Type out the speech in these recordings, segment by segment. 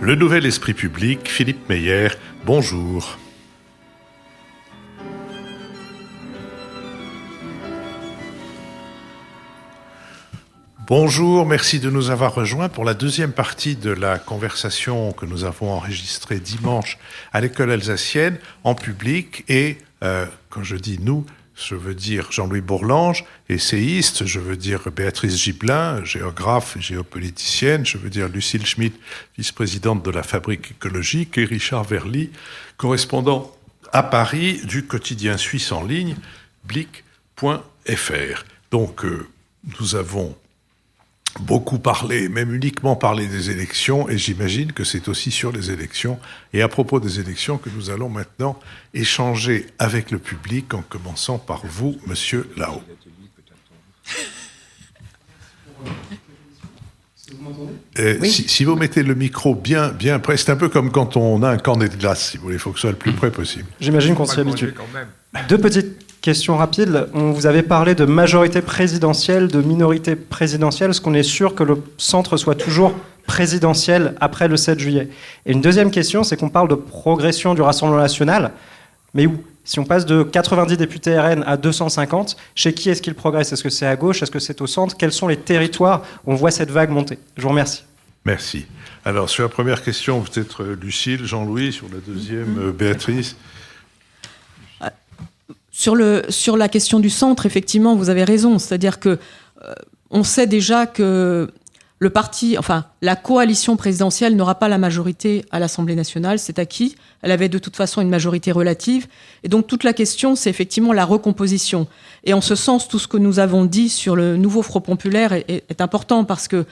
Le nouvel esprit public, Philippe Meyer, bonjour. Bonjour, merci de nous avoir rejoints pour la deuxième partie de la conversation que nous avons enregistrée dimanche à l'école alsacienne en public. Et quand je dis nous, je veux dire Jean-Louis Bourlange, essayiste, je veux dire Béatrice Gibelin, géographe et géopoliticienne, je veux dire Lucille Schmitt, vice-présidente de la Fabrique écologique, et Richard Verly, correspondant à Paris du quotidien suisse en ligne, Blick.fr. Donc, nous avons beaucoup parlé, même uniquement parlé des élections, et j'imagine que c'est aussi sur les élections et à propos des élections que nous allons maintenant échanger avec le public, en commençant par vous, Monsieur Lao. Oui. Si vous mettez le micro bien près, c'est un peu comme quand on a un cornet de glace, si vous voulez, il faut que ce soit le plus près possible. J'imagine qu'on s'y habitue. Deux petites questions rapides. Vous avez parlé de majorité présidentielle, de minorité présidentielle. Est-ce qu'on est sûr que le centre soit toujours présidentiel après le 7 juillet ? Et une deuxième question, c'est qu'on parle de progression du Rassemblement national. Mais où ? Si on passe de 90 députés RN à 250, chez qui est-ce qu'il progresse ? Est-ce que c'est à gauche ? Est-ce que c'est au centre ? Quels sont les territoires où on voit cette vague monter ? Je vous remercie. Merci. Alors, sur la première question, peut-être Lucille, Jean-Louis, sur la deuxième, Béatrice. Sur la question du centre, effectivement, vous avez raison. C'est-à-dire que on sait déjà que la coalition présidentielle n'aura pas la majorité à l'Assemblée nationale, c'est acquis. Elle avait de toute façon une majorité relative. Et donc toute la question, c'est effectivement la recomposition. Et en ce sens, tout ce que nous avons dit sur le nouveau Front populaire est important parce que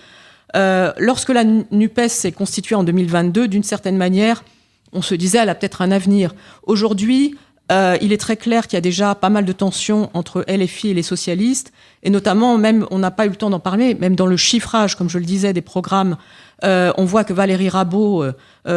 lorsque la NUPES s'est constituée en 2022, d'une certaine manière, on se disait elle a peut-être un avenir. Aujourd'hui, il est très clair qu'il y a déjà pas mal de tensions entre LFI et les socialistes, et notamment, même, on n'a pas eu le temps d'en parler, même dans le chiffrage, comme je le disais, des programmes, on voit que Valérie Rabault,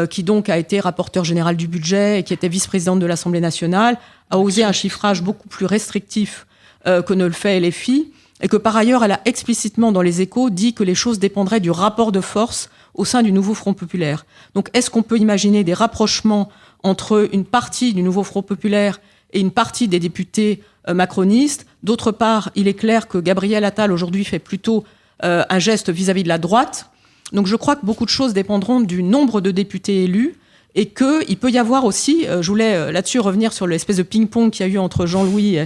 qui donc a été rapporteure générale du budget et qui était vice-présidente de l'Assemblée nationale, a osé un chiffrage beaucoup plus restrictif que ne le fait LFI, et que par ailleurs, elle a explicitement dans les Échos dit que les choses dépendraient du rapport de force au sein du nouveau Front populaire. Donc, est-ce qu'on peut imaginer des rapprochements entre une partie du nouveau Front populaire et une partie des députés macronistes ? D'autre part, il est clair que Gabriel Attal, aujourd'hui, fait plutôt un geste vis-à-vis de la droite. Donc je crois que beaucoup de choses dépendront du nombre de députés élus et qu'il peut y avoir aussi, je voulais là-dessus revenir sur l'espèce de ping-pong qu'il y a eu entre Jean-Louis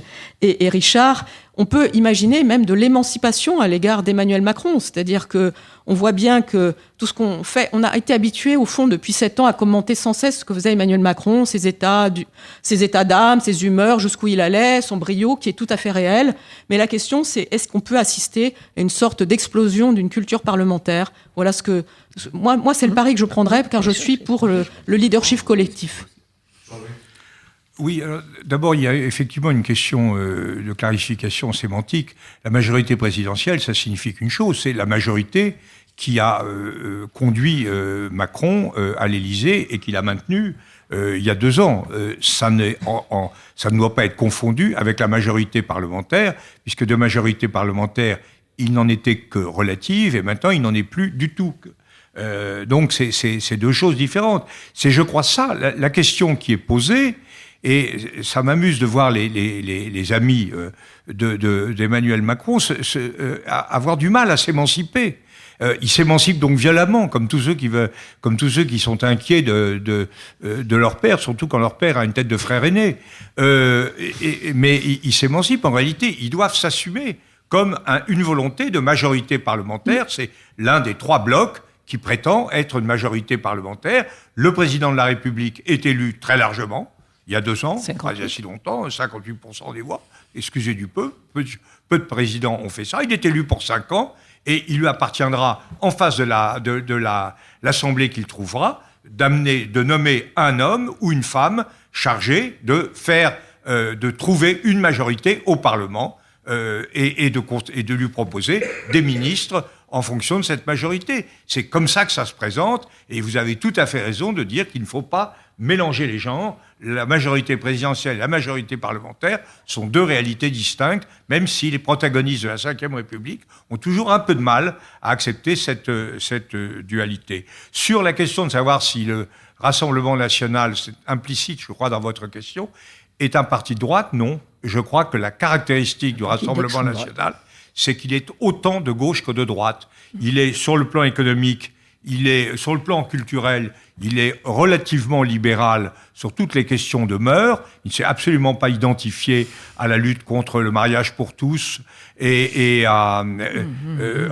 et Richard, on peut imaginer même de l'émancipation à l'égard d'Emmanuel Macron. C'est-à-dire qu'on voit bien que tout ce qu'on fait, on a été habitué au fond depuis 7 ans à commenter sans cesse ce que faisait Emmanuel Macron, ses états d'âme, ses humeurs, jusqu'où il allait, son brio qui est tout à fait réel. Mais la question c'est, est-ce qu'on peut assister à une sorte d'explosion d'une culture parlementaire ? Voilà ce que... Moi c'est le pari que je prendrais, car je suis pour le leadership collectif. Oui, alors, d'abord, il y a effectivement une question de clarification sémantique. La majorité présidentielle, ça signifie qu'une chose, c'est la majorité qui a conduit Macron à l'Élysée et qui l'a maintenu il y a 2 ans. Ça ne doit pas être confondu avec la majorité parlementaire, puisque de majorité parlementaire, il n'en était que relative, et maintenant, il n'en est plus du tout. Donc, c'est 2 choses différentes. C'est, je crois, ça, la question qui est posée. Et ça m'amuse de voir les amis d'Emmanuel Macron avoir du mal à s'émanciper. Ils s'émancipent donc violemment, comme tous ceux qui sont inquiets de leur père, surtout quand leur père a une tête de frère aîné. Mais ils s'émancipent. En réalité, ils doivent s'assumer comme une volonté de majorité parlementaire. C'est l'un des 3 blocs qui prétend être une majorité parlementaire. Le président de la République est élu très largement. Il y a 2 ans, pas il y a si longtemps, 58% des voix, excusez du peu de présidents ont fait ça. Il est élu pour 5 ans et il lui appartiendra, en face de l'Assemblée qu'il trouvera, de nommer un homme ou une femme chargé de trouver une majorité au Parlement et de lui proposer des ministres en fonction de cette majorité. C'est comme ça que ça se présente, et vous avez tout à fait raison de dire qu'il ne faut pas mélanger les genres. la majorité présidentielle et la majorité parlementaire sont deux réalités distinctes, même si les protagonistes de la Ve République ont toujours un peu de mal à accepter cette dualité. Sur la question de savoir si le Rassemblement national, c'est implicite, je crois, dans votre question, est un parti de droite, non. Je crois que la caractéristique du Rassemblement national, c'est qu'il est autant de gauche que de droite. Il est, sur le plan économique, il est, sur le plan culturel, il est relativement libéral sur toutes les questions de mœurs. Il ne s'est absolument pas identifié à la lutte contre le mariage pour tous. En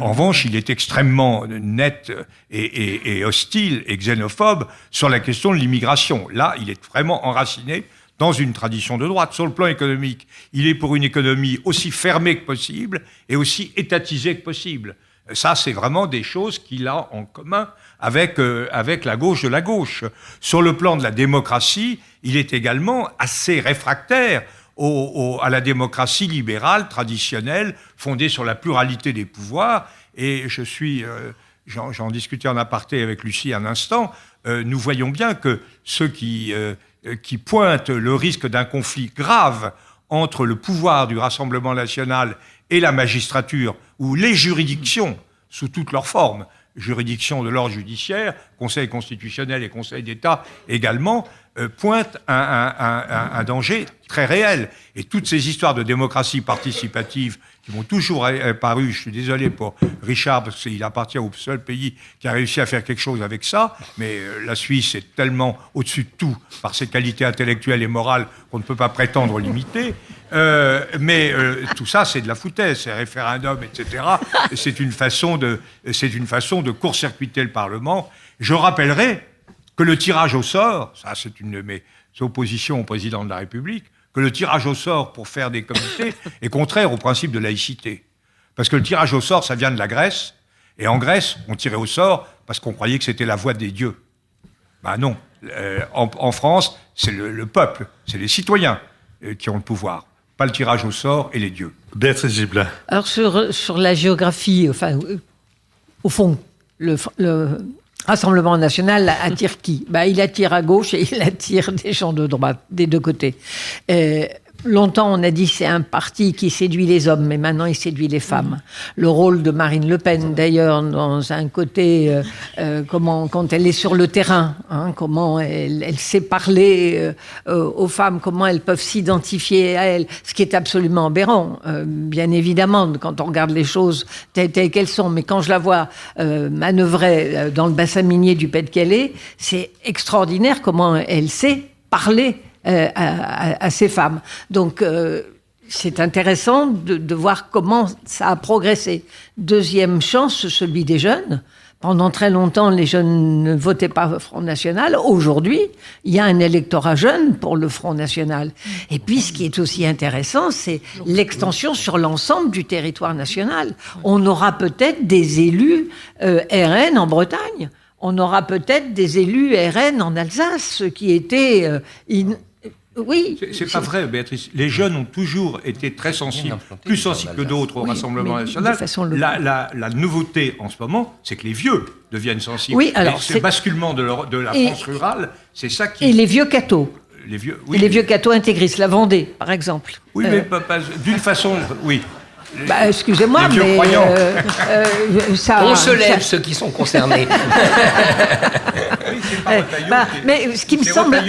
revanche, il est extrêmement net et hostile et xénophobe sur la question de l'immigration. Là, il est vraiment enraciné dans une tradition de droite. Sur le plan économique, il est pour une économie aussi fermée que possible et aussi étatisée que possible. Ça, c'est vraiment des choses qu'il a en commun avec la gauche de la gauche. Sur le plan de la démocratie, il est également assez réfractaire à la démocratie libérale, traditionnelle, fondée sur la pluralité des pouvoirs. Et j'en discutais en aparté avec Lucie un instant, nous voyons bien que ceux qui pointent le risque d'un conflit grave entre le pouvoir du Rassemblement national et la magistrature, ou les juridictions, sous toutes leurs formes, juridictions de l'ordre judiciaire, Conseil constitutionnel et Conseil d'État également, pointent un danger très réel. Et toutes ces histoires de démocratie participative qui m'ont toujours paru, je suis désolé pour Richard, parce qu'il appartient au seul pays qui a réussi à faire quelque chose avec ça, mais la Suisse est tellement au-dessus de tout par ses qualités intellectuelles et morales qu'on ne peut pas prétendre l'imiter. Mais tout ça, c'est de la foutaise, c'est référendum, etc. C'est une façon de court-circuiter le Parlement. Je rappellerai que le tirage au sort, ça c'est une de mes oppositions au président de la République, que le tirage au sort pour faire des comités est contraire au principe de laïcité. Parce que le tirage au sort, ça vient de la Grèce, et en Grèce, on tirait au sort parce qu'on croyait que c'était la voix des dieux. Ben non. En France, c'est le peuple, c'est les citoyens qui ont le pouvoir, pas le tirage au sort et les dieux. Béatrice Gibelin. Alors sur la géographie, enfin, au fond, le Rassemblement national attire qui ? Il attire à gauche et il attire des gens de droite, des deux côtés. Longtemps, on a dit que c'est un parti qui séduit les hommes, mais maintenant, il séduit les femmes. Le rôle de Marine Le Pen, d'ailleurs, dans un côté, quand elle est sur le terrain, comment elle sait parler aux femmes, comment elles peuvent s'identifier à elle, ce qui est absolument aberrant, bien évidemment, quand on regarde les choses telles qu'elles sont. Mais quand je la vois manœuvrer dans le bassin minier du Pas-de-Calais, c'est extraordinaire comment elle sait parler à ces femmes. Donc, c'est intéressant de voir comment ça a progressé. Deuxième chance, celui des jeunes. Pendant très longtemps, les jeunes ne votaient pas au Front National. Aujourd'hui, il y a un électorat jeune pour le Front National. Et puis, ce qui est aussi intéressant, c'est l'extension sur l'ensemble du territoire national. On aura peut-être des élus RN en Bretagne. On aura peut-être des élus RN en Alsace, ce qui était... Oui. C'est pas vrai, Béatrice. Les jeunes ont toujours été très sensibles, plus sensibles que d'autres au Rassemblement national. La nouveauté en ce moment, c'est que les vieux deviennent sensibles. Oui, alors ce basculement de la France rurale, c'est ça qui... Et les vieux cathos. Les vieux, oui, et les vieux cathos intégristes, la Vendée, par exemple. Oui, mais pas d'une façon... Oui. Excusez-moi, mais ça... On se lève, ceux qui sont concernés. Oui, c'est pas mais ce qui me semble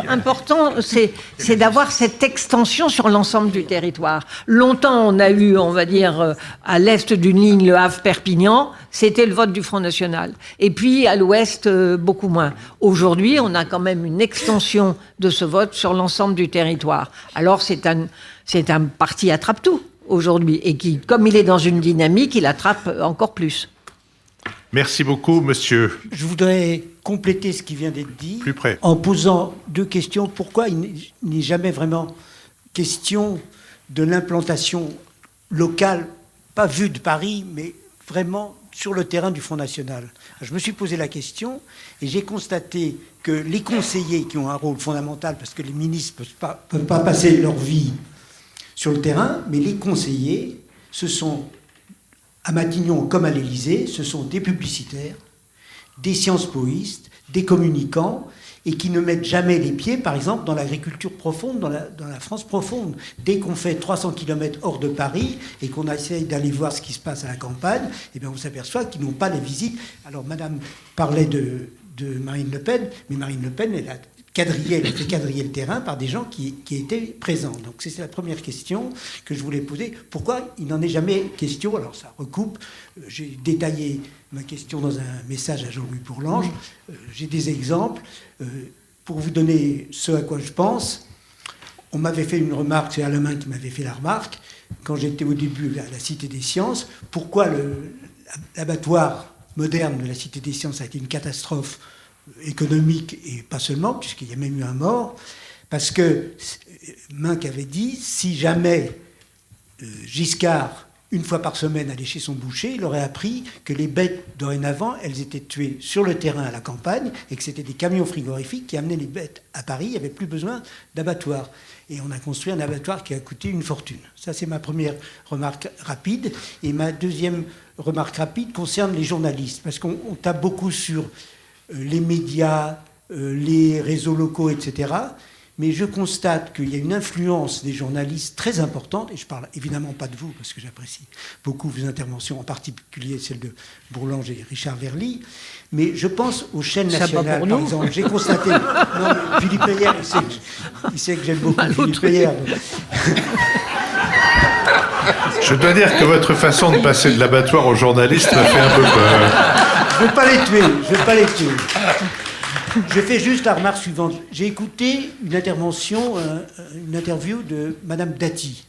important, c'est d'avoir cette extension sur l'ensemble du territoire. Longtemps, on a eu, on va dire, à l'est d'une ligne, le Havre-Perpignan, c'était le vote du Front National. Et puis, à l'ouest, beaucoup moins. Aujourd'hui, on a quand même une extension de ce vote sur l'ensemble du territoire. Alors, c'est un parti attrape-tout aujourd'hui, et qui, comme il est dans une dynamique, il attrape encore plus. Merci beaucoup, monsieur. Je voudrais compléter ce qui vient d'être dit Plus près. En posant deux questions. Pourquoi il n'est jamais vraiment question de l'implantation locale, pas vue de Paris, mais vraiment sur le terrain du Front National? Je me suis posé la question et j'ai constaté que les conseillers qui ont un rôle fondamental, parce que les ministres ne peuvent pas passer leur vie sur le terrain, mais les conseillers, ce sont, à Matignon comme à l'Élysée, ce sont des publicitaires, des sciences-poïstes, des communicants et qui ne mettent jamais les pieds, par exemple, dans l'agriculture profonde, dans la France profonde. Dès qu'on fait 300 km hors de Paris et qu'on essaye d'aller voir ce qui se passe à la campagne, eh bien on s'aperçoit qu'ils n'ont pas les visites. Alors, madame parlait de Marine Le Pen, mais Marine Le Pen, elle a fait quadriller le terrain par des gens qui étaient présents. Donc, c'est la première question que je voulais poser. Pourquoi il n'en est jamais question? Alors, ça recoupe. J'ai détaillé ma question dans un message à Jean-Louis Bourlange. J'ai des exemples. Pour vous donner ce à quoi je pense, on m'avait fait une remarque, c'est Alain qui m'avait fait la remarque, quand j'étais au début à la Cité des Sciences, pourquoi l'abattoir moderne de la Cité des Sciences a été une catastrophe économique et pas seulement, puisqu'il y a même eu un mort, parce que Minck avait dit, si jamais Giscard, une fois par semaine, allait chez son boucher, il aurait appris que les bêtes, dorénavant, elles étaient tuées sur le terrain à la campagne, et que c'était des camions frigorifiques qui amenaient les bêtes à Paris, il n'y avait plus besoin d'abattoir. Et on a construit un abattoir qui a coûté une fortune. Ça, c'est ma première remarque rapide. Et ma deuxième remarque rapide concerne les journalistes, parce qu'on tape beaucoup sur les médias, les réseaux locaux, etc. Mais je constate qu'il y a une influence des journalistes très importante, et je ne parle évidemment pas de vous, parce que j'apprécie beaucoup vos interventions, en particulier celle de Bourlange et Richard Verly, mais je pense aux chaînes nationales, par exemple. J'ai constaté... Non, mais Philippe Meyer, il sait que j'aime beaucoup Philippe Meyer. Je dois dire que votre façon de passer de l'abattoir aux journalistes m'a fait un peu peur. Je ne vais pas les tuer. Je fais juste la remarque suivante. J'ai écouté une interview de Madame Dati.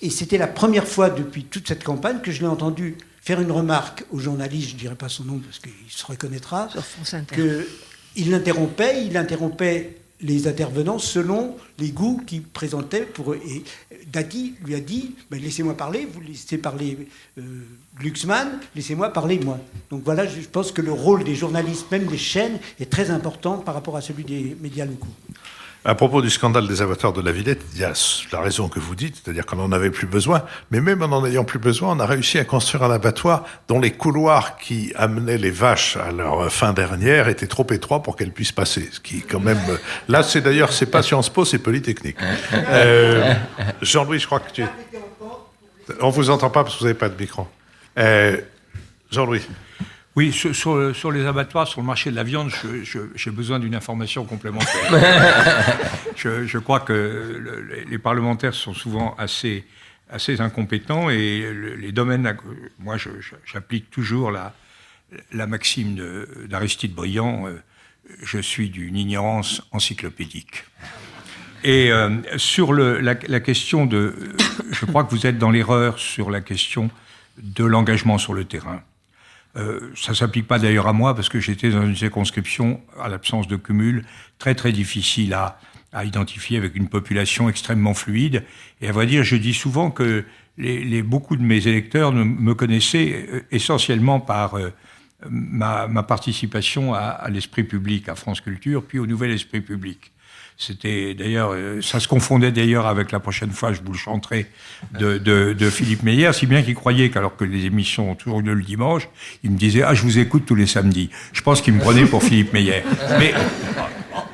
Et c'était la première fois depuis toute cette campagne que je l'ai entendue faire une remarque au journaliste, je ne dirai pas son nom parce qu'il se reconnaîtra, qu'il interrompait les intervenants selon les goûts qu'ils présentaient pour eux. Et Dati lui a dit, laissez-moi parler, vous laissez parler Glucksmann, laissez-moi parler moi. Donc voilà, je pense que le rôle des journalistes, même des chaînes, est très important par rapport à celui des médias locaux. À propos du scandale des abattoirs de la Villette, il y a la raison que vous dites, c'est-à-dire qu'on n'en avait plus besoin, mais même en n'en ayant plus besoin, on a réussi à construire un abattoir dont les couloirs qui amenaient les vaches à leur fin dernière étaient trop étroits pour qu'elles puissent passer. Ce qui, quand même... Là, c'est pas Sciences Po, c'est Polytechnique. Jean-Louis, je crois que tu... On vous entend pas parce que vous n'avez pas de micro. Jean-Louis. Oui, sur les abattoirs, sur le marché de la viande, j'ai besoin d'une information complémentaire. Je crois que les parlementaires sont souvent assez incompétents et les domaines... Moi, j'applique toujours la maxime d'Aristide Briand, je suis d'une ignorance encyclopédique. Et sur la question de... Je crois que vous êtes dans l'erreur sur la question de l'engagement sur le terrain. Ça ne s'applique pas d'ailleurs à moi parce que j'étais dans une circonscription à l'absence de cumul très très difficile à identifier avec une population extrêmement fluide. Et à vrai dire, je dis souvent que beaucoup de mes électeurs me connaissaient essentiellement par ma participation à l'Esprit public, à France Culture, puis au Nouvel Esprit public. C'était d'ailleurs, ça se confondait d'ailleurs avec la prochaine fois, je vous le chanterai, de Philippe Meyer, si bien qu'il croyait qu'alors que les émissions ont toujours lieu le dimanche, il me disait « Ah, je vous écoute tous les samedis ». Je pense qu'il me prenait pour Philippe Meyer. Mais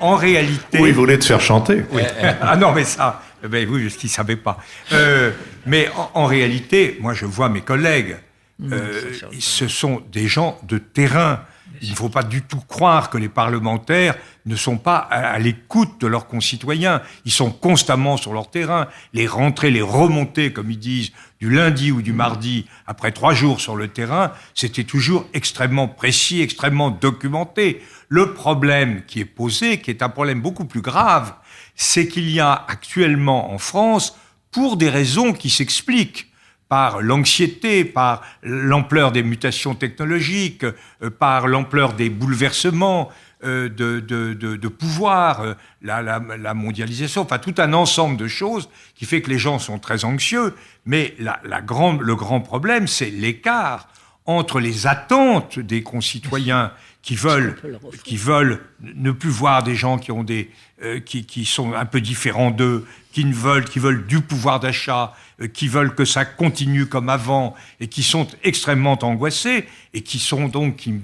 en réalité... Oui, il voulait te faire chanter. Oui. Ah non, mais ça, oui, parce qu'il ne savait pas. Mais en réalité, moi je vois mes collègues, ce sont des gens de terrain. Il ne faut pas du tout croire que les parlementaires ne sont pas à l'écoute de leurs concitoyens. Ils sont constamment sur leur terrain. Les rentrées, les remontées, comme ils disent, du lundi ou du mardi, après 3 jours sur le terrain, c'était toujours extrêmement précis, extrêmement documenté. Le problème qui est posé, qui est un problème beaucoup plus grave, c'est qu'il y a actuellement en France, pour des raisons qui s'expliquent, par l'anxiété, par l'ampleur des mutations technologiques, par l'ampleur des bouleversements de pouvoir, la mondialisation, enfin tout un ensemble de choses qui fait que les gens sont très anxieux. Mais le grand problème, c'est l'écart entre les attentes des concitoyens qui veulent ne plus voir des gens qui ont qui sont un peu différents d'eux, qui veulent du pouvoir d'achat, qui veulent que ça continue comme avant et qui sont extrêmement angoissés et qui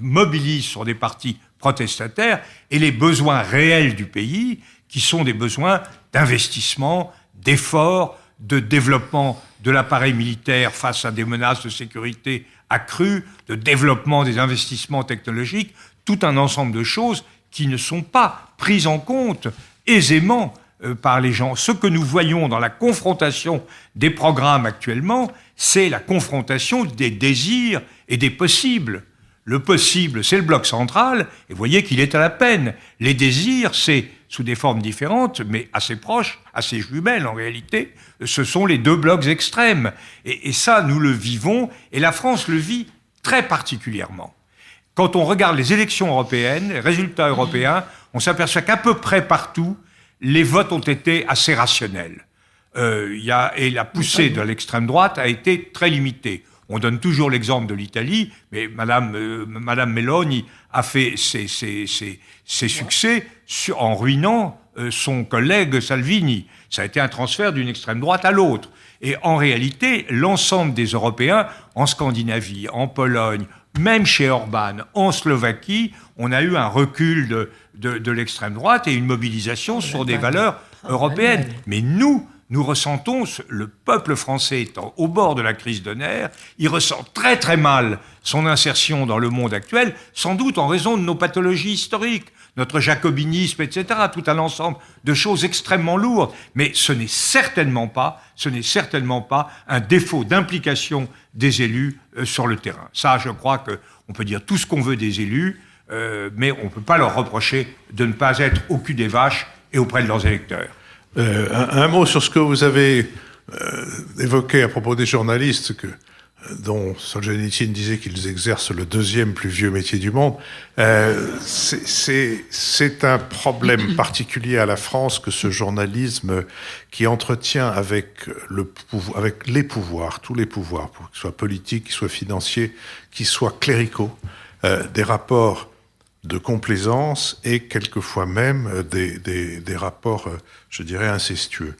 mobilisent sur des partis protestataires et les besoins réels du pays, qui sont des besoins d'investissement, d'efforts, de développement de l'appareil militaire face à des menaces de sécurité accrues, de développement des investissements technologiques, tout un ensemble de choses qui ne sont pas prises en compte aisément par les gens. Ce que nous voyons dans la confrontation des programmes actuellement, c'est la confrontation des désirs et des possibles. Le possible, c'est le bloc central, et vous voyez qu'il est à la peine. Les désirs, c'est sous des formes différentes, mais assez proches, assez jumelles en réalité, ce sont les deux blocs extrêmes. Et ça, nous le vivons, et la France le vit très particulièrement. Quand on regarde les élections européennes, les résultats européens, on s'aperçoit qu'à peu près partout, les votes ont été assez rationnels. Et la poussée de l'extrême droite a été très limitée. On donne toujours l'exemple de l'Italie, mais Madame Meloni a fait ses succès en ruinant son collègue Salvini. Ça a été un transfert d'une extrême droite à l'autre. Et en réalité, l'ensemble des Européens, en Scandinavie, en Pologne, même chez Orban, en Slovaquie, on a eu un recul de l'extrême droite et une mobilisation sur des valeurs européennes. Mais nous ressentons, le peuple français étant au bord de la crise de nerfs, il ressent très très mal son insertion dans le monde actuel, sans doute en raison de nos pathologies historiques, notre jacobinisme, etc., tout un ensemble de choses extrêmement lourdes. Mais ce n'est certainement pas un défaut d'implication des élus sur le terrain. Ça, je crois qu'on peut dire tout ce qu'on veut des élus, mais on ne peut pas leur reprocher de ne pas être au cul des vaches et auprès de leurs électeurs. Un mot sur ce que vous avez évoqué à propos des journalistes, dont Solzhenitsyn disait qu'ils exercent le deuxième plus vieux métier du monde. C'est un problème particulier à la France que ce journalisme qui entretient avec les pouvoirs, tous les pouvoirs, qu'ils soient politiques, qu'ils soient financiers, qu'ils soient cléricaux, des rapports de complaisance et quelquefois même des rapports, je dirais, incestueux.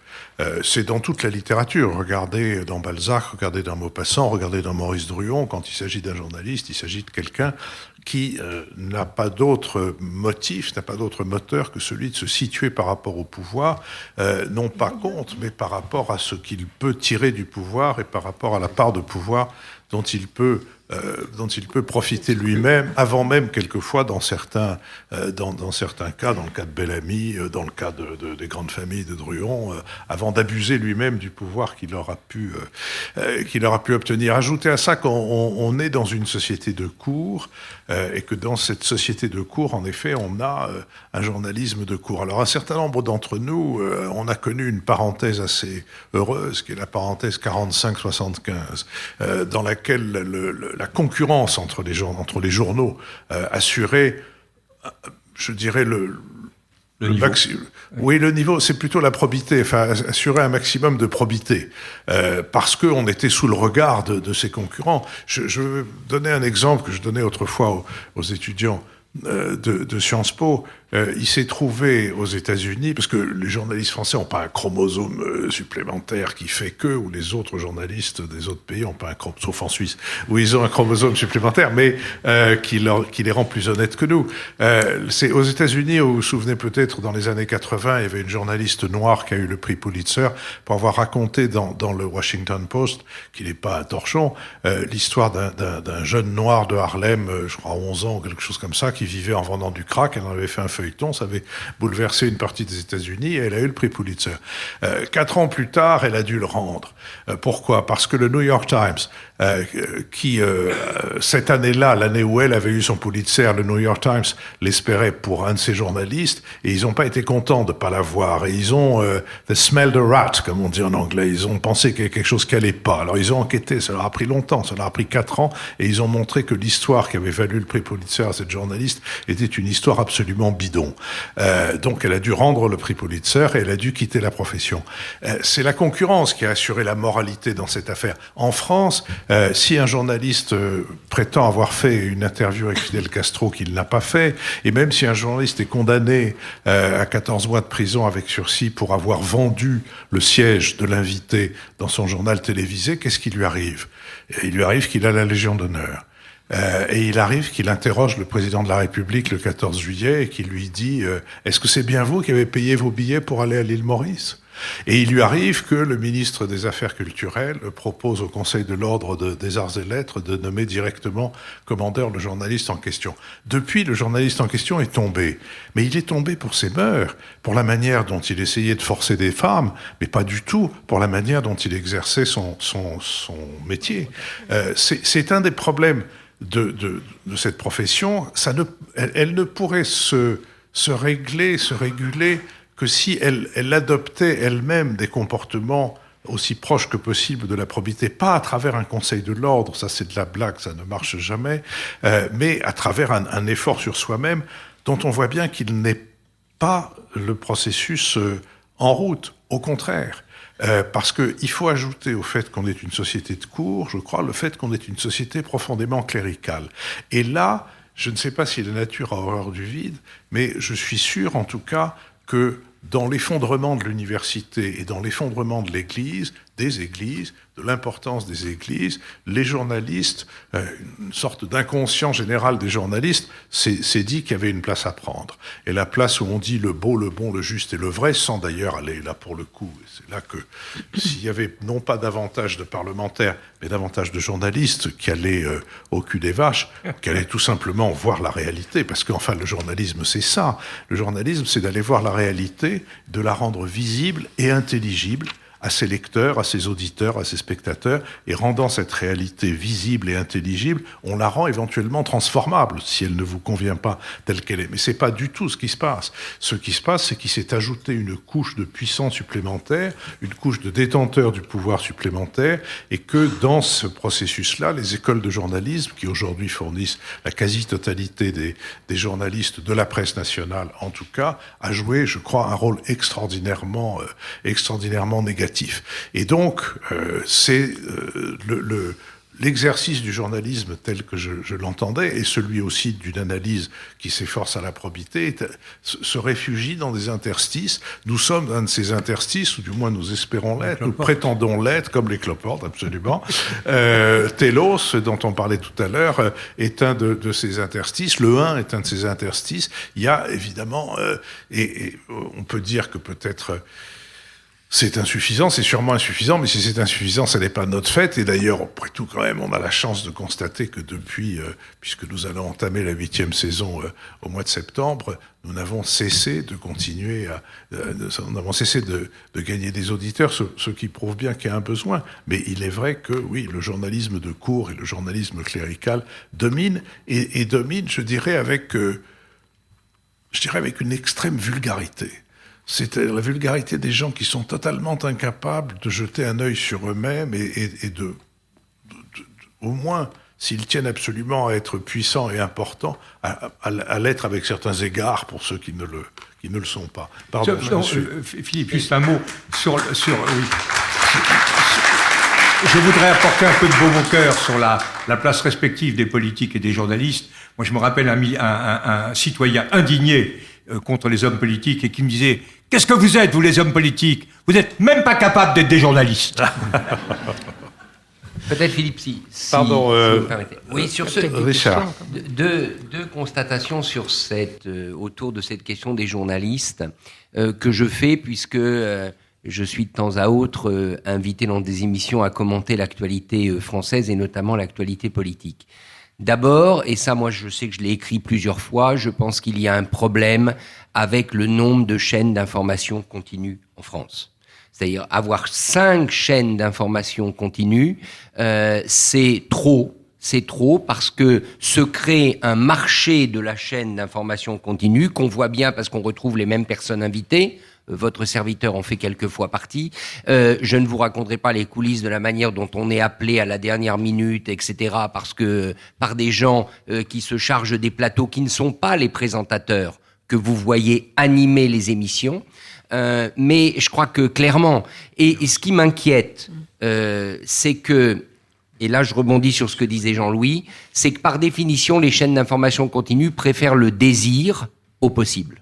C'est dans toute la littérature. Regardez dans Balzac, regardez dans Maupassant, regardez dans Maurice Druon. Quand il s'agit d'un journaliste, il s'agit de quelqu'un qui n'a pas d'autre motif, n'a pas d'autre moteur que celui de se situer par rapport au pouvoir, non pas contre, mais par rapport à ce qu'il peut tirer du pouvoir et par rapport à la part de pouvoir dont il peut profiter lui-même, avant même quelquefois dans certains cas, dans le cas de Bellamy, dans le cas des grandes familles de Druon, avant d'abuser lui-même du pouvoir qu'il aura pu obtenir. Ajoutez à ça qu'on est dans une société de cour, et que dans cette société de cour, en effet, on a un journalisme de cour. Alors un certain nombre d'entre nous, on a connu une parenthèse assez heureuse, qui est la parenthèse 45-75, dans laquelle la concurrence entre les journaux assurait, je dirais, le niveau. Oui, le niveau, c'est plutôt la probité, enfin, assurer un maximum de probité, parce qu'on était sous le regard de ses concurrents. Je veux donner un exemple que je donnais autrefois aux étudiants de Sciences Po. Il s'est trouvé aux États-Unis, parce que les journalistes français n'ont pas un chromosome supplémentaire qui fait que, ou les autres journalistes des autres pays n'ont pas un chromosome, sauf en Suisse, où ils ont un chromosome supplémentaire, mais qui les rend plus honnêtes que nous. C'est aux États-Unis, où vous vous souvenez peut-être, dans les années 80, il y avait une journaliste noire qui a eu le prix Pulitzer pour avoir raconté dans le Washington Post, qui n'est pas un torchon, l'histoire d'un jeune noir de Harlem, je crois 11 ans ou quelque chose comme ça, qui vivait en vendant du crack. Elle en avait fait un feuilleton, ça avait bouleversé une partie des États-Unis et elle a eu le prix Pulitzer. 4 ans plus tard, elle a dû le rendre. Pourquoi ? Parce que le New York Times, qui cette année-là, l'année où elle avait eu son Pulitzer, le New York Times l'espérait pour un de ses journalistes et ils n'ont pas été contents de ne pas l'avoir. Et ils ont they smelled the rat, comme on dit en anglais. Ils ont pensé qu'il y avait quelque chose qui n'allait pas. Alors ils ont enquêté, ça leur a pris longtemps, ça leur a pris 4 ans et ils ont montré que l'histoire qui avait valu le prix Pulitzer à cette journaliste était une histoire absolument bidon. Donc elle a dû rendre le prix Pulitzer et elle a dû quitter la profession. C'est la concurrence qui a assuré la moralité dans cette affaire. En France, si un journaliste prétend avoir fait une interview avec Fidel Castro qu'il n'a pas fait, et même si un journaliste est condamné à 14 mois de prison avec sursis pour avoir vendu le siège de l'invité dans son journal télévisé, qu'est-ce qui lui arrive ? Il lui arrive qu'il a la Légion d'honneur. Et il arrive qu'il interroge le président de la République le 14 juillet et qu'il lui dit « Est-ce que c'est bien vous qui avez payé vos billets pour aller à l'île Maurice ?» Et il lui arrive que le ministre des Affaires culturelles propose au Conseil de l'Ordre des Arts et Lettres de nommer directement commandeur le journaliste en question. Depuis, le journaliste en question est tombé. Mais il est tombé pour ses mœurs, pour la manière dont il essayait de forcer des femmes, mais pas du tout pour la manière dont il exerçait son métier. C'est un des problèmes de cette profession. Elle ne pourrait se réguler que si elle adoptait elle-même des comportements aussi proches que possible de la probité, pas à travers un conseil de l'ordre, ça c'est de la blague, ça ne marche jamais, mais à travers un effort sur soi-même dont on voit bien qu'il n'est pas le processus en route, au contraire. Parce qu'il faut ajouter au fait qu'on est une société de cour, je crois, le fait qu'on est une société profondément cléricale. Et là, je ne sais pas si la nature a horreur du vide, mais je suis sûr en tout cas que dans l'effondrement de l'université et dans l'effondrement de l'Église, des églises, de l'importance des églises, les journalistes, une sorte d'inconscient général des journalistes, s'est dit qu'il y avait une place à prendre. Et la place où on dit le beau, le bon, le juste et le vrai, sans d'ailleurs aller là pour le coup. C'est là que s'il y avait non pas davantage de parlementaires, mais davantage de journalistes qui allaient au cul des vaches, qui allaient tout simplement voir la réalité, parce qu'enfin le journalisme c'est ça. Le journalisme c'est d'aller voir la réalité, de la rendre visible et intelligible à ses lecteurs, à ses auditeurs, à ses spectateurs, et rendant cette réalité visible et intelligible, on la rend éventuellement transformable, si elle ne vous convient pas telle qu'elle est. Mais c'est pas du tout ce qui se passe. Ce qui se passe, c'est qu'il s'est ajouté une couche de puissance supplémentaire, une couche de détenteur du pouvoir supplémentaire, et que dans ce processus-là, les écoles de journalisme, qui aujourd'hui fournissent la quasi-totalité des journalistes de la presse nationale, en tout cas, a joué, je crois, un rôle extraordinairement négatif. Et donc, c'est l'exercice du journalisme tel que je l'entendais, et celui aussi d'une analyse qui s'efforce à la probité, se réfugie dans des interstices. Nous sommes un de ces interstices, ou du moins nous espérons l'être, nous prétendons l'être, comme les cloportes, absolument. Télos, dont on parlait tout à l'heure, est un de ces interstices. Le 1 est un de ces interstices. Il y a évidemment, et on peut dire que peut-être c'est insuffisant, c'est sûrement insuffisant, mais si c'est insuffisant, ça n'est pas notre fait. Et d'ailleurs, après tout, quand même, on a la chance de constater que depuis, puisque nous allons entamer la 8e saison au mois de septembre, nous n'avons cessé de continuer nous n'avons cessé de gagner des auditeurs, ce qui prouve bien qu'il y a un besoin. Mais il est vrai que, oui, le journalisme de cour et le journalisme clérical dominent, et dominent, je dirais, avec une extrême vulgarité. C'est la vulgarité des gens qui sont totalement incapables de jeter un œil sur eux-mêmes et de au moins, s'ils tiennent absolument à être puissants et importants, à l'être avec certains égards pour ceux qui ne le sont pas. Pardon, Philippe, juste un mot sur oui. Je voudrais apporter un peu de baume au cœur sur la place respective des politiques et des journalistes. Moi, je me rappelle un citoyen indigné contre les hommes politiques et qui me disait « Qu'est-ce que vous êtes, vous les hommes politiques ? Vous n'êtes même pas capables d'être des journalistes !» Peut-être Philippe, Pardon, si vous me permettez. Oui, sur Richard. Deux constatations sur autour de cette question des journalistes que je fais, puisque je suis de temps à autre invité dans des émissions à commenter l'actualité française et notamment l'actualité politique. D'abord, et ça moi je sais que je l'ai écrit plusieurs fois, je pense qu'il y a un problème avec le nombre de chaînes d'information continue en France. C'est-à-dire avoir 5 chaînes d'information continue, c'est trop parce que se crée un marché de la chaîne d'information continue qu'on voit bien parce qu'on retrouve les mêmes personnes invitées. Votre serviteur en fait quelquefois partie. Je ne vous raconterai pas les coulisses de la manière dont on est appelé à la dernière minute, etc., par des gens qui se chargent des plateaux qui ne sont pas les présentateurs que vous voyez animer les émissions. Mais je crois que clairement, et ce qui m'inquiète, c'est que, et là je rebondis sur ce que disait Jean-Louis, c'est que par définition, les chaînes d'information continue préfèrent le désir au possible.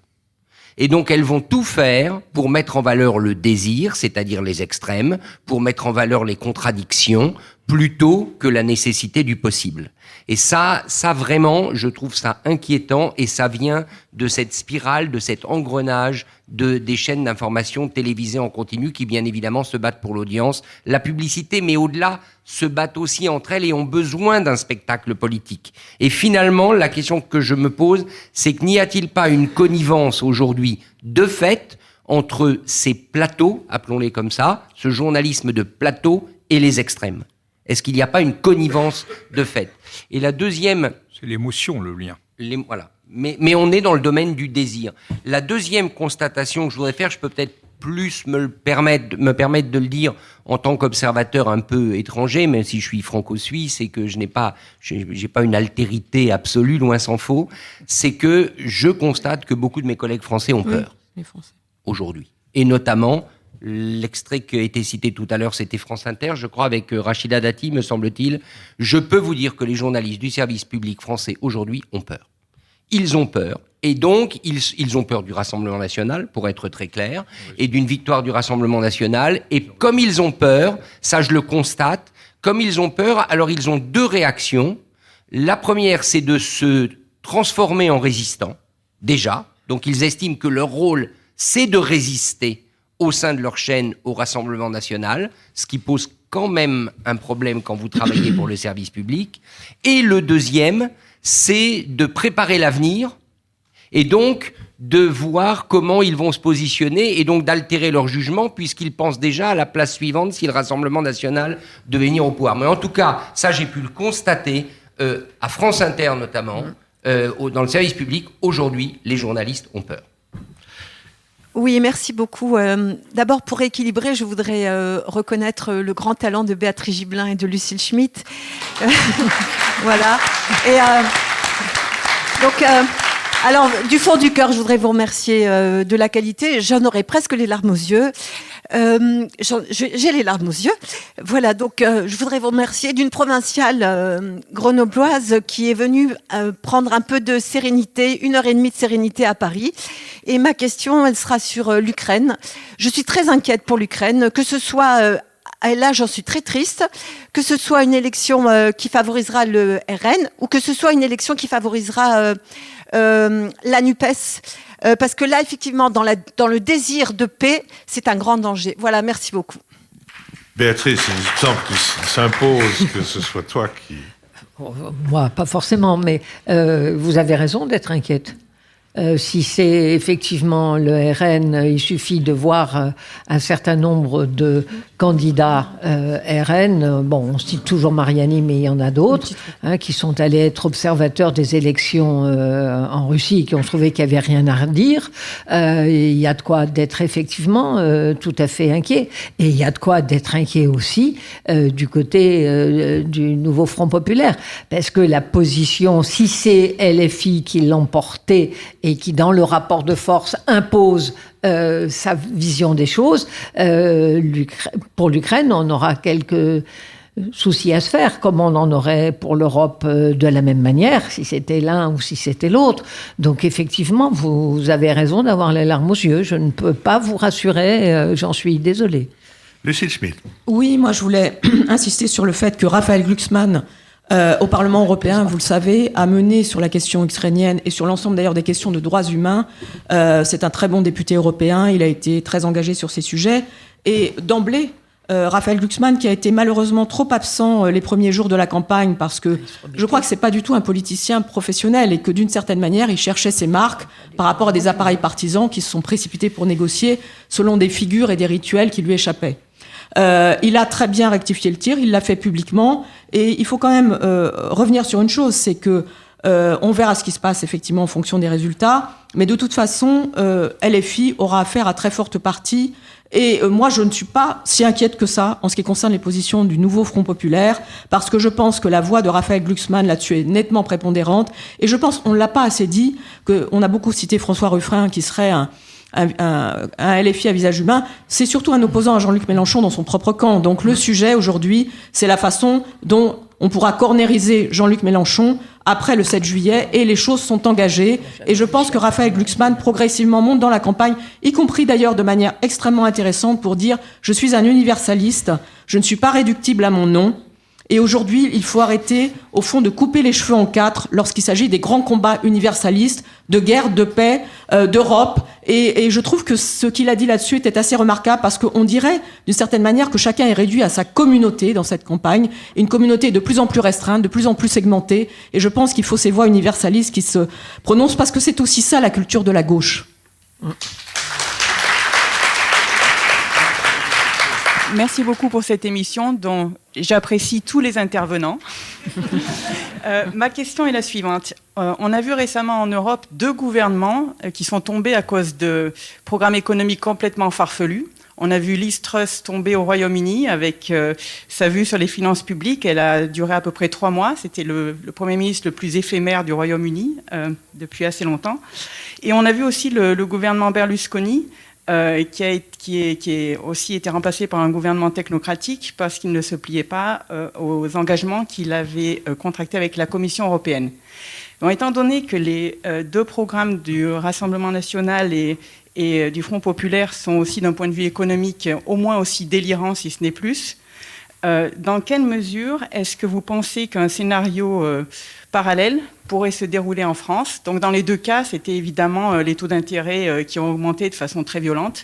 Et donc elles vont tout faire pour mettre en valeur le désir, c'est-à-dire les extrêmes, pour mettre en valeur les contradictions, plutôt que la nécessité du possible. Et ça vraiment, je trouve ça inquiétant, et ça vient de cette spirale, de cet engrenage des chaînes d'information télévisées en continu qui, bien évidemment, se battent pour l'audience, la publicité, mais au-delà, se battent aussi entre elles et ont besoin d'un spectacle politique. Et finalement, la question que je me pose, c'est que n'y a-t-il pas une connivence aujourd'hui, de fait, entre ces plateaux, appelons-les comme ça, ce journalisme de plateau et les extrêmes? Est-ce qu'il n'y a pas une connivence de fait? Et la deuxième... C'est l'émotion, le lien. Voilà. Mais on est dans le domaine du désir. La deuxième constatation que je voudrais faire, je peux peut-être plus me permettre de le dire en tant qu'observateur un peu étranger, même si je suis franco-suisse et que j'ai pas une altérité absolue, loin s'en faut, c'est que je constate que beaucoup de mes collègues français ont peur. Les Français. Aujourd'hui. Et notamment, l'extrait qui a été cité tout à l'heure, c'était France Inter, je crois, avec Rachida Dati, me semble-t-il. Je peux vous dire que les journalistes du service public français aujourd'hui ont peur. Ils ont peur. Et donc, ils ont peur du Rassemblement national, pour être très clair, et d'une victoire du Rassemblement national. Et comme ils ont peur, ça je le constate, comme ils ont peur, alors ils ont deux réactions. La première, c'est de se transformer en résistants, déjà. Donc ils estiment que leur rôle, c'est de résister au sein de leur chaîne au Rassemblement national, ce qui pose quand même un problème quand vous travaillez pour le service public. Et le deuxième, c'est de préparer l'avenir et donc de voir comment ils vont se positionner et donc d'altérer leur jugement puisqu'ils pensent déjà à la place suivante si le Rassemblement national devait venir au pouvoir. Mais en tout cas, ça j'ai pu le constater à France Inter notamment, dans le service public. Aujourd'hui, les journalistes ont peur. Oui, merci beaucoup. D'abord, pour équilibrer, je voudrais reconnaître le grand talent de Béatrice Gibelin et de Lucille Schmitt. Voilà. Et donc, alors, du fond du cœur, je voudrais vous remercier de la qualité. J'en aurais presque les larmes aux yeux. J'ai les larmes aux yeux. Voilà, donc je voudrais vous remercier d'une provinciale grenobloise qui est venue prendre un peu de sérénité, 1h30 de sérénité à Paris. Et ma question, elle sera sur l'Ukraine. Je suis très inquiète pour l'Ukraine, que ce soit... Et là, j'en suis très triste, que ce soit une élection qui favorisera le RN ou que ce soit une élection qui favorisera la NUPES. Parce que là, effectivement, dans le désir de paix, c'est un grand danger. Voilà, merci beaucoup. Béatrice, il me semble qu'il s'impose que ce soit toi qui... Moi, pas forcément, mais vous avez raison d'être inquiète. Si c'est effectivement le RN, il suffit de voir un certain nombre de candidats RN. Bon, on cite toujours Mariani, mais il y en a d'autres qui sont allés être observateurs des élections en Russie et qui ont trouvé qu'il n'y avait rien à redire. Il y a de quoi d'être effectivement tout à fait inquiet. Et il y a de quoi d'être inquiet aussi du côté du nouveau Front populaire. Parce que la position, si c'est LFI qui l'emportait et qui, dans le rapport de force, impose sa vision des choses, pour l'Ukraine, on aura quelques soucis à se faire, comme on en aurait pour l'Europe de la même manière, si c'était l'un ou si c'était l'autre. Donc effectivement, vous avez raison d'avoir les larmes aux yeux. Je ne peux pas vous rassurer, j'en suis désolée. Lucille Schmitt. Oui, moi je voulais insister sur le fait que Raphaël Glucksmann, au Parlement européen, vous le savez, a mené sur la question ukrainienne et sur l'ensemble d'ailleurs des questions de droits humains. C'est un très bon député européen, il a été très engagé sur ces sujets. Et d'emblée, Raphaël Glucksmann, qui a été malheureusement trop absent les premiers jours de la campagne, parce que je crois que c'est pas du tout un politicien professionnel et que d'une certaine manière, il cherchait ses marques par rapport à des appareils partisans qui se sont précipités pour négocier selon des figures et des rituels qui lui échappaient. Il a très bien rectifié le tir, il l'a fait publiquement, et il faut quand même revenir sur une chose, c'est que on verra ce qui se passe effectivement en fonction des résultats, mais de toute façon, LFI aura affaire à très forte partie, et moi je ne suis pas si inquiète que ça en ce qui concerne les positions du nouveau Front populaire, parce que je pense que la voix de Raphaël Glucksmann là-dessus est nettement prépondérante, et je pense, on ne l'a pas assez dit, qu'on a beaucoup cité François Ruffin qui serait un LFI à visage humain, c'est surtout un opposant à Jean-Luc Mélenchon dans son propre camp. Donc le sujet aujourd'hui, c'est la façon dont on pourra cornériser Jean-Luc Mélenchon après le 7 juillet, et les choses sont engagées. Et je pense que Raphaël Glucksmann progressivement monte dans la campagne, y compris d'ailleurs de manière extrêmement intéressante pour dire « je suis un universaliste, je ne suis pas réductible à mon nom ». Et aujourd'hui, il faut arrêter, au fond, de couper les cheveux en quatre lorsqu'il s'agit des grands combats universalistes, de guerre, de paix, d'Europe. Et je trouve que ce qu'il a dit là-dessus était assez remarquable parce qu'on dirait, d'une certaine manière, que chacun est réduit à sa communauté dans cette campagne. Une communauté de plus en plus restreinte, de plus en plus segmentée. Et je pense qu'il faut ces voix universalistes qui se prononcent parce que c'est aussi ça la culture de la gauche. Merci beaucoup pour cette émission dont j'apprécie tous les intervenants. Ma question est la suivante. On a vu récemment en Europe 2 gouvernements qui sont tombés à cause de programmes économiques complètement farfelus. On a vu Liz Truss tomber au Royaume-Uni avec sa vue sur les finances publiques. Elle a duré à peu près 3 mois. C'était le Premier ministre le plus éphémère du Royaume-Uni depuis assez longtemps. Et on a vu aussi le gouvernement Berlusconi qui a aussi été remplacé par un gouvernement technocratique parce qu'il ne se pliait pas aux engagements qu'il avait contractés avec la Commission européenne. Donc, étant donné que les 2 programmes du Rassemblement national et du Front populaire sont aussi, d'un point de vue économique, au moins aussi délirants, si ce n'est plus, dans quelle mesure est-ce que vous pensez qu'un scénario parallèle pourrait se dérouler en France? Donc, dans les 2 cas, c'était évidemment les taux d'intérêt qui ont augmenté de façon très violente.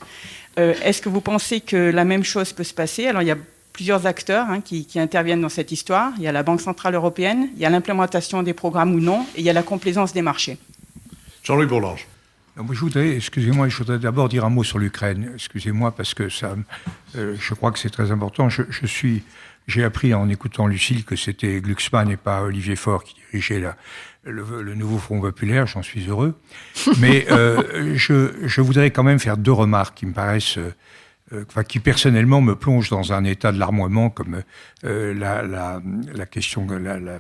Est-ce que vous pensez que la même chose peut se passer? Alors, il y a plusieurs acteurs qui interviennent dans cette histoire. Il y a la Banque centrale européenne, il y a l'implémentation des programmes ou non, et il y a la complaisance des marchés. Jean-Louis Bourlanges. Moi, je voudrais d'abord dire un mot sur l'Ukraine. Excusez-moi, parce que je crois que c'est très important. J'ai appris en écoutant Lucille que c'était Glucksmann et pas Olivier Faure qui dirigeait le nouveau Front populaire. J'en suis heureux. Mais je voudrais quand même faire 2 remarques qui me paraissent, qui personnellement me plongent dans un état de larmoiement, comme la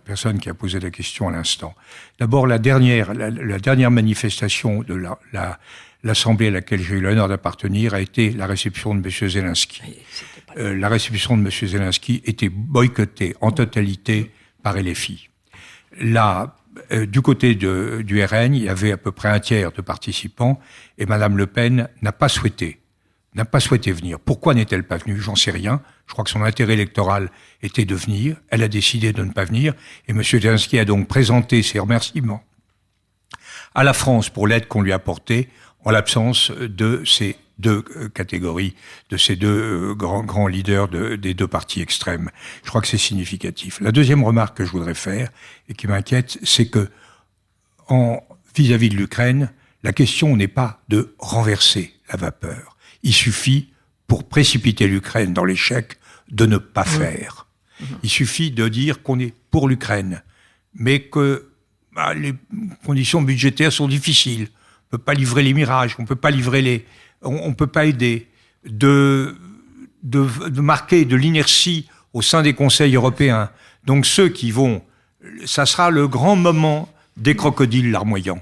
personne qui a posé la question à l'instant. D'abord, la dernière manifestation de l'Assemblée à laquelle j'ai eu l'honneur d'appartenir a été la réception de M. Zelensky. La réception de M. Zelensky était boycottée en totalité par LFI. Du côté du RN, il y avait à peu près un tiers de participants et Mme Le Pen n'a pas souhaité venir. Pourquoi n'est-elle pas venue? J'en sais rien. Je crois que son intérêt électoral était de venir. Elle a décidé de ne pas venir et M. Zelensky a donc présenté ses remerciements à la France pour l'aide qu'on lui a apportée en l'absence de ces 2 catégories, de ces 2 grands leaders des 2 partis extrêmes. Je crois que c'est significatif. La deuxième remarque que je voudrais faire et qui m'inquiète, c'est que vis-à-vis de l'Ukraine, la question n'est pas de renverser la vapeur. Il suffit, pour précipiter l'Ukraine dans l'échec, de ne pas faire. Il suffit de dire qu'on est pour l'Ukraine, mais que les conditions budgétaires sont difficiles. On ne peut pas livrer les mirages, on ne peut pas livrer on ne peut pas aider, de marquer de l'inertie au sein des conseils européens. Donc ça sera le grand moment des crocodiles larmoyants.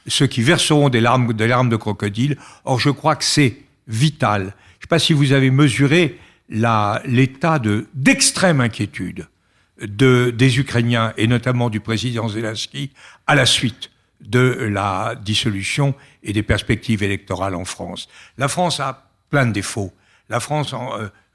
Ceux qui verseront des larmes de crocodile. Or, je crois que c'est vital. Je ne sais pas si vous avez mesuré l'état d'extrême inquiétude des Ukrainiens, et notamment du président Zelensky, à la suite de la dissolution et des perspectives électorales en France. La France a plein de défauts. La France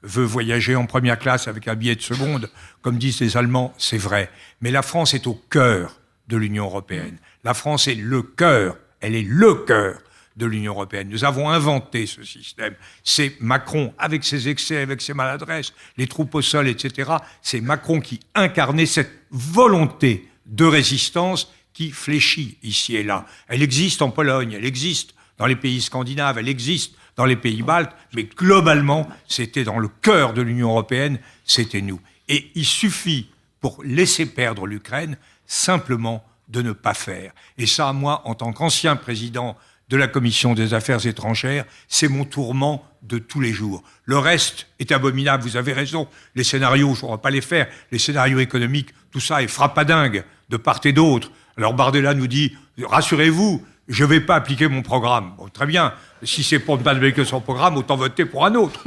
veut voyager en première classe avec un billet de seconde, comme disent les Allemands, c'est vrai. Mais la France est au cœur de l'Union européenne. La France est le cœur, elle est le cœur de l'Union européenne. Nous avons inventé ce système. C'est Macron, avec ses excès, avec ses maladresses, les troupes au sol, etc. C'est Macron qui incarnait cette volonté de résistance qui fléchit ici et là. Elle existe en Pologne, elle existe dans les pays scandinaves, elle existe dans les pays baltes, mais globalement, c'était dans le cœur de l'Union européenne, c'était nous. Et il suffit, pour laisser perdre l'Ukraine, simplement de ne pas faire. Et ça, moi, en tant qu'ancien président de la Commission des Affaires étrangères, c'est mon tourment de tous les jours. Le reste est abominable, vous avez raison. Les scénarios, je ne vais pas les faire. Les scénarios économiques, tout ça est frappadingue de part et d'autre. Alors Bardella nous dit, rassurez-vous, je ne vais pas appliquer mon programme. Bon, très bien, si c'est pour ne pas appliquer son programme, autant voter pour un autre.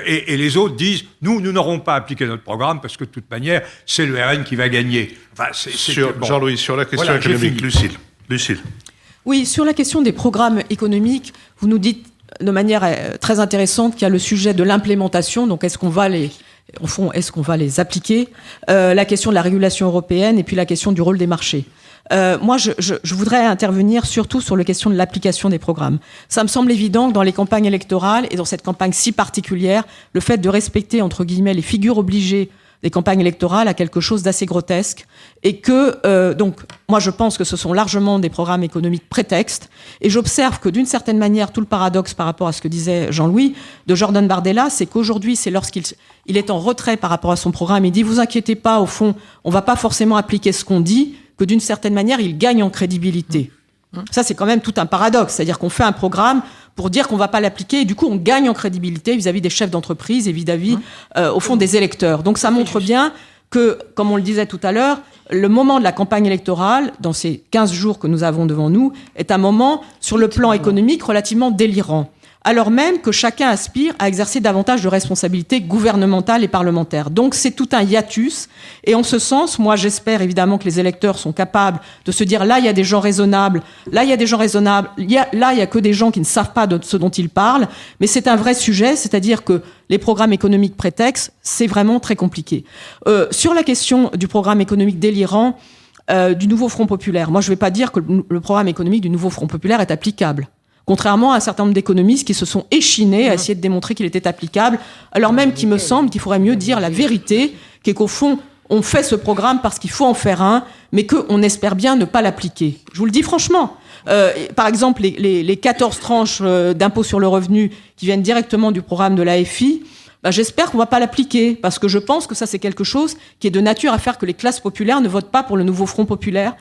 Et les autres disent, nous n'aurons pas appliqué notre programme parce que de toute manière, c'est le RN qui va gagner. Enfin, bon. Jean-Louis, sur la question économique, Lucille. Oui, sur la question des programmes économiques, vous nous dites de manière très intéressante qu'il y a le sujet de l'implémentation. Donc, est-ce qu'on va Au fond, est-ce qu'on va les appliquer? La question de la régulation européenne et puis la question du rôle des marchés. Moi, je voudrais intervenir surtout sur la question de l'application des programmes. Ça me semble évident que dans les campagnes électorales et dans cette campagne si particulière, le fait de respecter, entre guillemets, les figures obligées des campagnes électorales a quelque chose d'assez grotesque et que, donc, moi je pense que ce sont largement des programmes économiques prétextes et j'observe que d'une certaine manière, tout le paradoxe par rapport à ce que disait Jean-Louis de Jordan Bardella, c'est qu'aujourd'hui, c'est lorsqu'il est en retrait par rapport à son programme, il dit « vous inquiétez pas, au fond, on va pas forcément appliquer ce qu'on dit », que d'une certaine manière, il gagne en crédibilité. Ça, c'est quand même tout un paradoxe, c'est-à-dire qu'on fait un programme pour dire qu'on ne va pas l'appliquer, et du coup, on gagne en crédibilité vis-à-vis des chefs d'entreprise et vis-à-vis, au fond, des électeurs. Donc, ça montre bien que, comme on le disait tout à l'heure, le moment de la campagne électorale, dans ces 15 jours que nous avons devant nous, est un moment, sur le plan économique, relativement délirant, alors même que chacun aspire à exercer davantage de responsabilités gouvernementales et parlementaires. Donc c'est tout un hiatus, et en ce sens, moi j'espère évidemment que les électeurs sont capables de se dire là il y a des gens raisonnables, là il y a des gens raisonnables, là il y a que des gens qui ne savent pas de ce dont ils parlent, mais c'est un vrai sujet, c'est-à-dire que les programmes économiques prétextes, c'est vraiment très compliqué. Sur la question du programme économique délirant, du nouveau Front populaire, moi je ne vais pas dire que le programme économique du nouveau Front populaire est applicable. Contrairement à un certain nombre d'économistes qui se sont échinés à essayer de démontrer qu'il était applicable, alors même qu'il me semble qu'il faudrait mieux dire la vérité, qui est qu'au fond, on fait ce programme parce qu'il faut en faire un, mais qu'on espère bien ne pas l'appliquer. Je vous le dis franchement. Par exemple, les 14 tranches d'impôt sur le revenu qui viennent directement du programme de l'AFI, j'espère qu'on ne va pas l'appliquer, parce que je pense que ça, c'est quelque chose qui est de nature à faire que les classes populaires ne votent pas pour le nouveau Front populaire,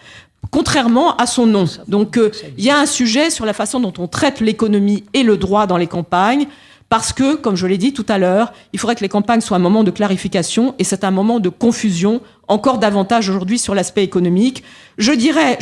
contrairement à son nom. Donc, il y a un sujet sur la façon dont on traite l'économie et le droit dans les campagnes, parce que, comme je l'ai dit tout à l'heure, il faudrait que les campagnes soient un moment de clarification, et c'est un moment de confusion, encore davantage aujourd'hui sur l'aspect économique. Je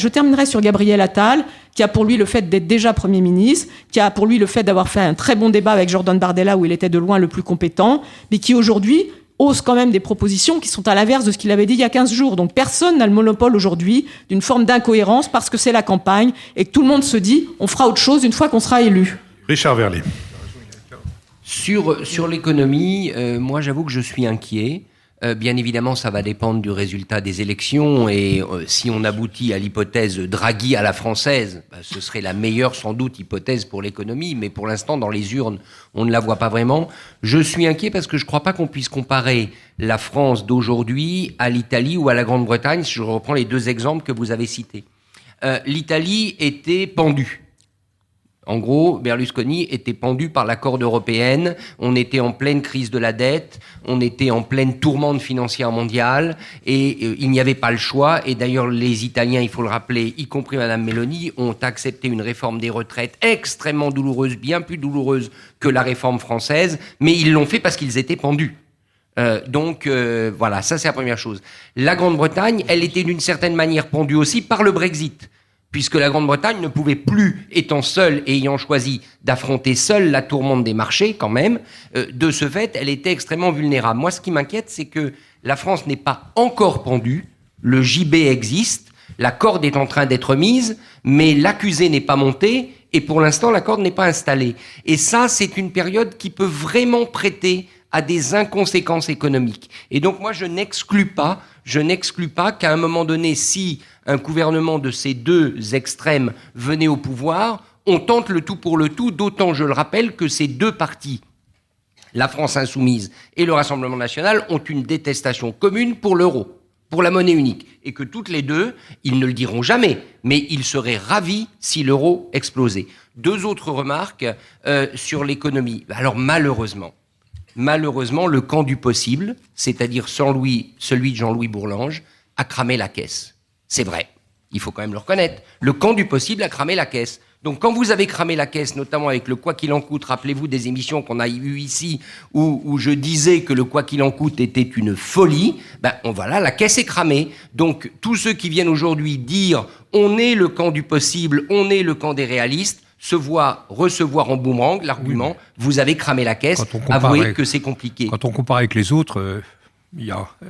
terminerai sur Gabriel Attal, qui a pour lui le fait d'être déjà Premier ministre, qui a pour lui le fait d'avoir fait un très bon débat avec Jordan Bardella, où il était de loin le plus compétent, mais qui aujourd'hui ose quand même des propositions qui sont à l'inverse de ce qu'il avait dit il y a 15 jours. Donc personne n'a le monopole aujourd'hui d'une forme d'incohérence parce que c'est la campagne et que tout le monde se dit on fera autre chose une fois qu'on sera élu. Richard Verly. Sur l'économie, moi j'avoue que je suis inquiet. Bien évidemment, ça va dépendre du résultat des élections et si on aboutit à l'hypothèse Draghi à la française, ce serait la meilleure sans doute hypothèse pour l'économie, mais pour l'instant dans les urnes, on ne la voit pas vraiment. Je suis inquiet parce que je ne crois pas qu'on puisse comparer la France d'aujourd'hui à l'Italie ou à la Grande-Bretagne, si je reprends les deux exemples que vous avez cités. L'Italie était pendue. En gros, Berlusconi était pendu par la corde européenne, on était en pleine crise de la dette, on était en pleine tourmente financière mondiale, et il n'y avait pas le choix. Et d'ailleurs, les Italiens, il faut le rappeler, y compris Madame Meloni, ont accepté une réforme des retraites extrêmement douloureuse, bien plus douloureuse que la réforme française, mais ils l'ont fait parce qu'ils étaient pendus. Donc voilà, ça c'est la première chose. La Grande-Bretagne, elle était d'une certaine manière pendue aussi par le Brexit, puisque la Grande-Bretagne ne pouvait plus, étant seule et ayant choisi d'affronter seule la tourmente des marchés quand même, de ce fait, elle était extrêmement vulnérable. Moi, ce qui m'inquiète, c'est que la France n'est pas encore pendue, le JB existe, la corde est en train d'être mise, mais l'accusé n'est pas monté, et pour l'instant, la corde n'est pas installée. Et ça, c'est une période qui peut vraiment prêter à des inconséquences économiques. Et donc, moi, je n'exclus pas qu'à un moment donné, si un gouvernement de ces deux extrêmes venait au pouvoir, on tente le tout pour le tout, d'autant, je le rappelle, que ces deux partis, la France insoumise et le Rassemblement national, ont une détestation commune pour l'euro, pour la monnaie unique, et que toutes les deux, ils ne le diront jamais, mais ils seraient ravis si l'euro explosait. Deux autres remarques sur l'économie. Alors malheureusement, le camp du possible, c'est-à-dire celui de Jean-Louis Bourlange, a cramé la caisse. C'est vrai, il faut quand même le reconnaître. Le camp du possible a cramé la caisse. Donc quand vous avez cramé la caisse, notamment avec le quoi qu'il en coûte, rappelez-vous des émissions qu'on a eues ici où je disais que le quoi qu'il en coûte était une folie, voilà, la caisse est cramée. Donc tous ceux qui viennent aujourd'hui dire on est le camp du possible, on est le camp des réalistes, recevoir en boomerang l'argument vous avez cramé la caisse, avouez que c'est compliqué. Quand on compare avec les autres,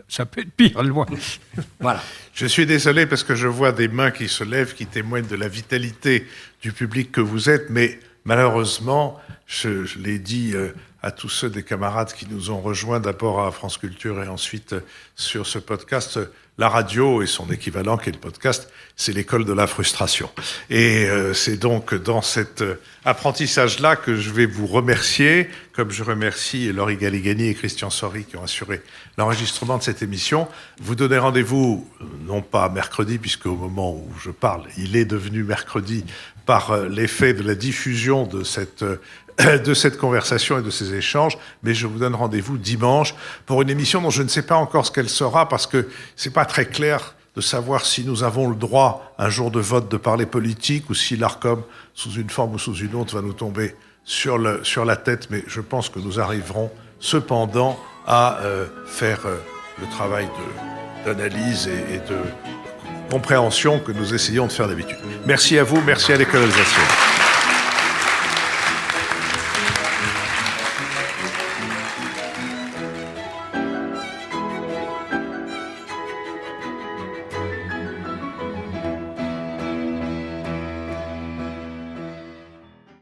ça peut être pire, loin. Voilà. Je suis désolé parce que je vois des mains qui se lèvent, qui témoignent de la vitalité du public que vous êtes, mais malheureusement, je l'ai dit à tous ceux des camarades qui nous ont rejoints d'abord à France Culture et ensuite sur ce podcast. La radio et son équivalent qui est le podcast, c'est l'école de la frustration. Et c'est donc dans cet apprentissage-là que je vais vous remercier, comme je remercie Laurie Galigani et Christian Sori qui ont assuré l'enregistrement de cette émission. Vous donnez rendez-vous, non pas mercredi, puisque au moment où je parle, il est devenu mercredi par l'effet de la diffusion de cette conversation et de ces échanges, mais je vous donne rendez-vous dimanche pour une émission dont je ne sais pas encore ce qu'elle sera parce que c'est pas très clair de savoir si nous avons le droit un jour de vote de parler politique ou si l'ARCOM, sous une forme ou sous une autre, va nous tomber sur la tête, mais je pense que nous arriverons cependant à faire le travail d'analyse et de compréhension que nous essayons de faire d'habitude. Merci à vous, merci à l'École alsacienne.